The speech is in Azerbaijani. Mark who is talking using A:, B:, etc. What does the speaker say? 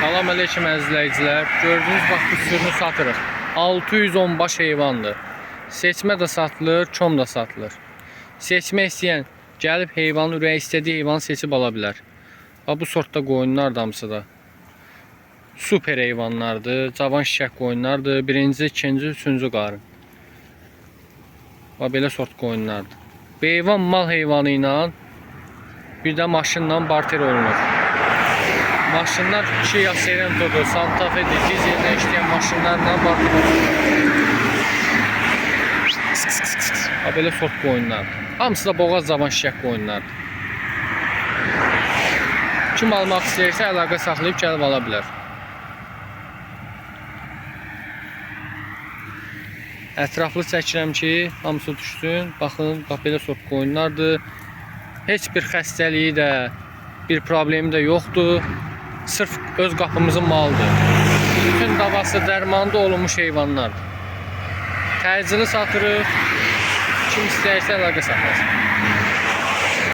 A: Salam aleyküm əzizləyicilər. Gördüyünüz bax bu sürünü satırıq. 610 baş heyvandır. Seçmə də satılır, çom da satılır. Seçmək istəyən gəlib heyvanın ürəyi istədiyi heyvanı seçib ala bilər. Bax bu sortda qoyunlar damısı da. Super heyvanlardır, cavan şişək qoyunlardır. Birinci, ikinci, üçüncü qarın. Bax belə sort qoyunlardır. Bu heyvan mal heyvanı ilə bir də maşınla barter olunur. Maşınlar 2 ya Serento'dur, Santa Fe'dir, dizellə işləyən maşınlarla barter olunur. Belə sort qoyunlardır. Hamısı da boğaz cavan şişək qoyunlardır. Kim almaq istəyirsə əlaqə saxlayıb gəlib ala bilər. Ətraflı çəkirəm ki, hamısı düşsün. Baxın, bax belə sort qoyunlardır. Heç bir xəstəliyi də, bir problemi də yoxdur. Sırf öz qapımızın malıdır. Bütün davası, dərmanında olunmuş heyvanlardır. Təcili satırıq. Kim istəyirsə əlaqə saxlasın.